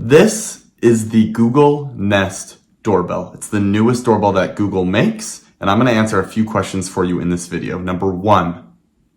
This is the Google Nest Doorbell. It's the newest doorbell that Google makes, and I'm going to answer a few questions for you in this video. Number 1,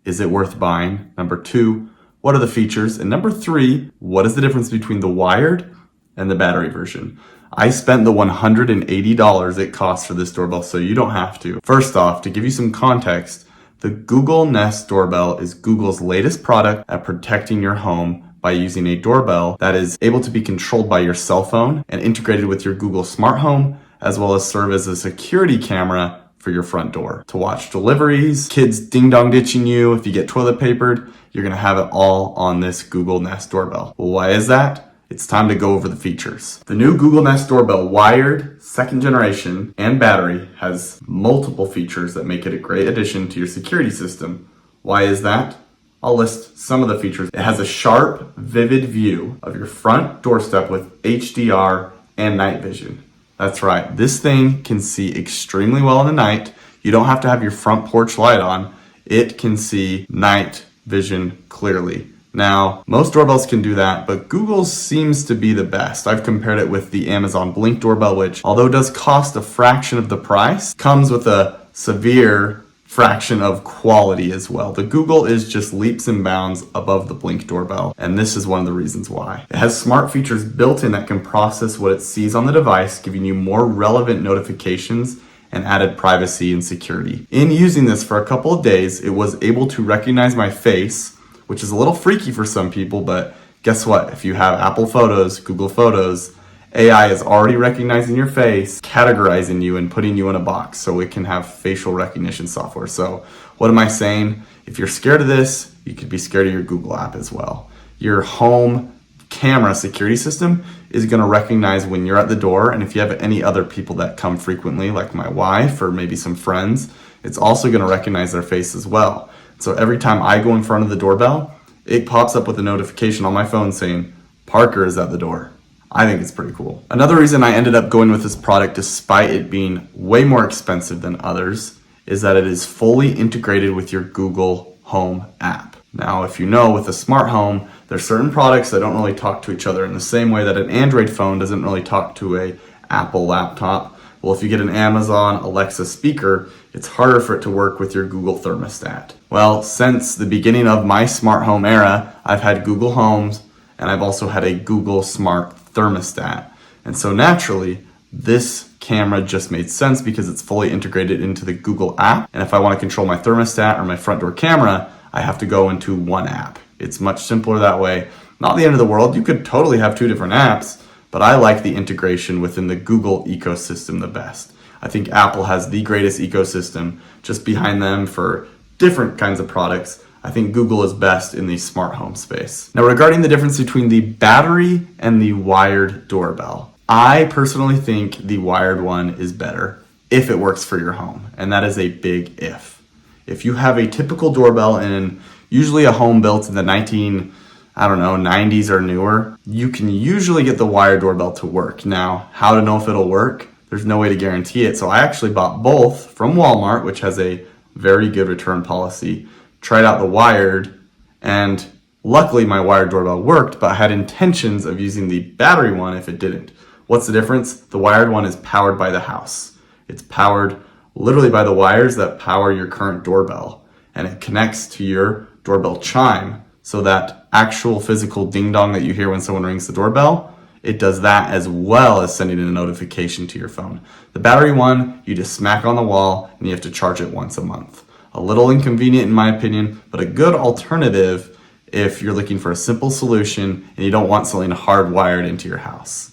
is it worth buying? Number 2, what are the features? And number 3, what is the difference between the wired and the battery version? I spent the $180 it costs for this doorbell, so you don't have to. First off, to give you some context, the Google Nest Doorbell is Google's latest product at protecting your home by using a doorbell that is able to be controlled by your cell phone and integrated with your Google Smart Home, as well as serve as a security camera for your front door to watch deliveries, kids ding-dong ditching you, if you get toilet papered, you're gonna have it all on this Google Nest Doorbell. Well, why is that? It's time to go over the features. The new Google Nest Doorbell wired, 2nd generation, and battery has multiple features that make it a great addition to your security system. Why is that? I'll list some of the features. It has a sharp, vivid view of your front doorstep with HDR and night vision. That's right, this thing can see extremely well in the night. You don't have to have your front porch light on. It can see night vision clearly. Now, most doorbells can do that, but Google's seems to be the best. I've compared it with the Amazon Blink doorbell, which, although does cost a fraction of the price, comes with a severe fraction of quality as well. The Google is just leaps and bounds above the Blink doorbell, and this is one of the reasons why. It has smart features built in that can process what it sees on the device, giving you more relevant notifications and added privacy and security. In using this for a couple of days, it was able to recognize my face, which is a little freaky for some people, but guess what? If you have Apple Photos, Google Photos, AI is already recognizing your face, categorizing you, and putting you in a box so it can have facial recognition software. So what am I saying? If you're scared of this, you could be scared of your Google app as well. Your home camera security system is going to recognize when you're at the door, and if you have any other people that come frequently, like my wife or maybe some friends, it's also going to recognize their face as well. So every time I go in front of the doorbell, it pops up with a notification on my phone saying, Parker is at the door. I think it's pretty cool. Another reason I ended up going with this product, despite it being way more expensive than others, is that it is fully integrated with your Google Home app. Now, if you know, with a smart home, there's certain products that don't really talk to each other in the same way that an Android phone doesn't really talk to a Apple laptop. Well, if you get an Amazon Alexa speaker, it's harder for it to work with your Google thermostat. Well, since the beginning of my smart home era, I've had Google Homes, and I've also had a Google Smart thermostat. And so naturally, this camera just made sense because it's fully integrated into the Google app. And if I want to control my thermostat or my front door camera, I have to go into one app. It's much simpler that way. Not the end of the world. You could totally have 2 different apps, but I like the integration within the Google ecosystem the best. I think Apple has the greatest ecosystem. Just behind them for different kinds of products, I think Google is best in the smart home space. Now, regarding the difference between the battery and the wired doorbell, I personally think the wired one is better if it works for your home, and that is a big if. If you have a typical doorbell in usually a home built in the 90s or newer, you can usually get the wired doorbell to work. Now, how to know if it'll work? There's no way to guarantee it. So I actually bought both from Walmart, which has a very good return policy, tried out the wired, and luckily my wired doorbell worked, but I had intentions of using the battery one if it didn't. What's the difference? The wired one is powered by the house. It's powered literally by the wires that power your current doorbell, and it connects to your doorbell chime, so that actual physical ding dong that you hear when someone rings the doorbell, it does that as well as sending in a notification to your phone. The battery one, you just smack on the wall and you have to charge it once a month. A little inconvenient in my opinion, but a good alternative if you're looking for a simple solution and you don't want something hardwired into your house.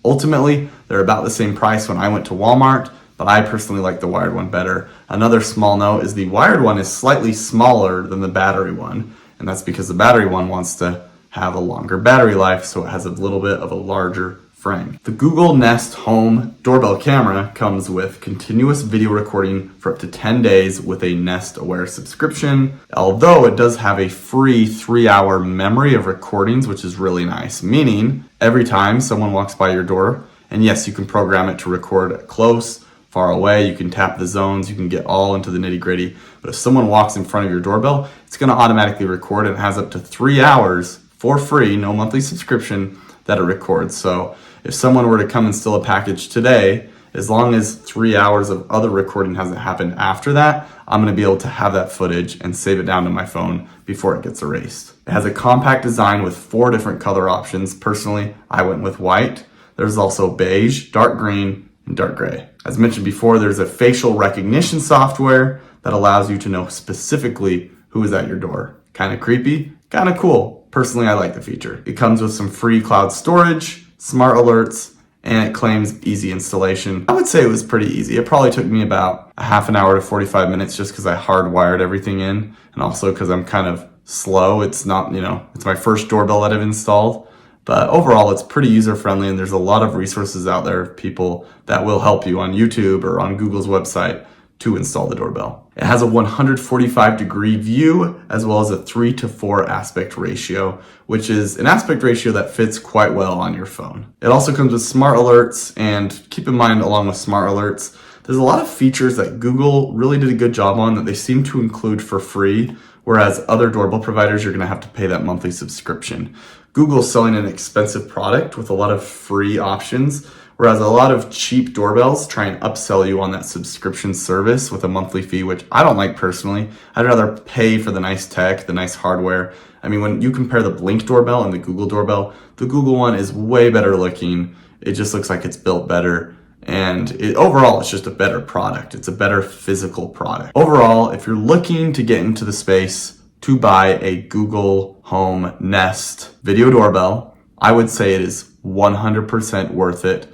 Ultimately, they're about the same price when I went to Walmart, but I personally like the wired one better. Another small note is the wired one is slightly smaller than the battery one, and that's because the battery one wants to have a longer battery life, so it has a little bit of a larger frame. The Google Nest Home doorbell camera comes with continuous video recording for up to 10 days with a Nest Aware subscription, although it does have a free 3-hour memory of recordings, which is really nice, meaning every time someone walks by your door, and yes, you can program it to record close, far away, you can tap the zones, you can get all into the nitty gritty, but if someone walks in front of your doorbell, it's going to automatically record, and it has up to 3 hours for free, no monthly subscription, that it records. So if someone were to come and steal a package today, as long as 3 hours of other recording hasn't happened after that, I'm going to be able to have that footage and save it down to my phone before it gets erased. It has a compact design with 4 different color options. Personally, I went with white. There's also beige, dark green, and dark gray. As mentioned before, there's a facial recognition software that allows you to know specifically who is at your door. Kind of creepy, kind of cool. Personally, I like the feature. It comes with some free cloud storage, smart alerts, and it claims easy installation. I would say it was pretty easy. It probably took me about a half an hour to 45 minutes just because I hardwired everything in, and also because I'm kind of slow. It's not, it's my first doorbell that I've installed. But overall, it's pretty user-friendly, and there's a lot of resources out there, people that will help you on YouTube or on Google's website to install the doorbell. It has a 145-degree view, as well as a 3:4 aspect ratio, which is an aspect ratio that fits quite well on your phone. It also comes with smart alerts, and keep in mind, along with smart alerts, there's a lot of features that Google really did a good job on that they seem to include for free, whereas other doorbell providers, you're gonna have to pay that monthly subscription. Google's selling an expensive product with a lot of free options, whereas a lot of cheap doorbells try and upsell you on that subscription service with a monthly fee, which I don't like personally. I'd rather pay for the nice tech, the nice hardware. I mean, when you compare the Blink doorbell and the Google doorbell, the Google one is way better looking. It just looks like it's built better. And overall, it's just a better product. It's a better physical product. Overall, if you're looking to get into the space to buy a Google Home Nest video doorbell, I would say it is 100% worth it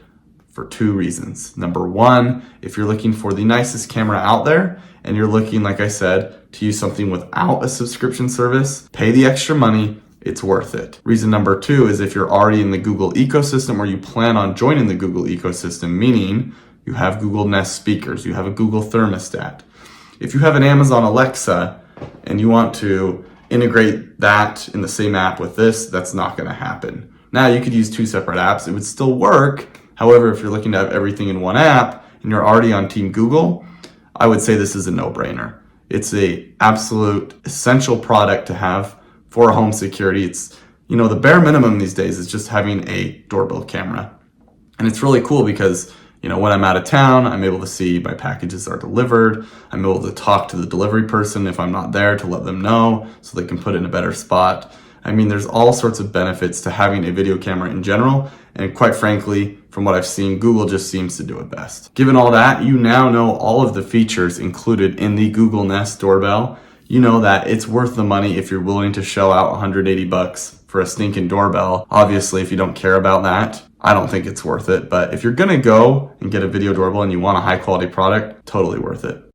for 2 reasons. Number 1, if you're looking for the nicest camera out there and you're looking, like I said, to use something without a subscription service, pay the extra money, it's worth it. Reason number 2 is if you're already in the Google ecosystem or you plan on joining the Google ecosystem, meaning you have Google Nest speakers, you have a Google thermostat. If you have an Amazon Alexa and you want to integrate that in the same app with this, that's not gonna happen. Now you could use 2 separate apps, it would still work. However, if you're looking to have everything in one app and you're already on Team Google, I would say this is a no-brainer. It's a absolute essential product to have for home security. It's, the bare minimum these days is just having a doorbell camera. And it's really cool because, when I'm out of town, I'm able to see my packages are delivered. I'm able to talk to the delivery person if I'm not there to let them know so they can put it in a better spot. I mean, there's all sorts of benefits to having a video camera in general, and quite frankly, from what I've seen, Google just seems to do it best. Given all that, you now know all of the features included in the Google Nest doorbell. You know that it's worth the money if you're willing to shell out $180 for a stinking doorbell. Obviously, if you don't care about that, I don't think it's worth it. But if you're gonna go and get a video doorbell and you want a high quality product, totally worth it.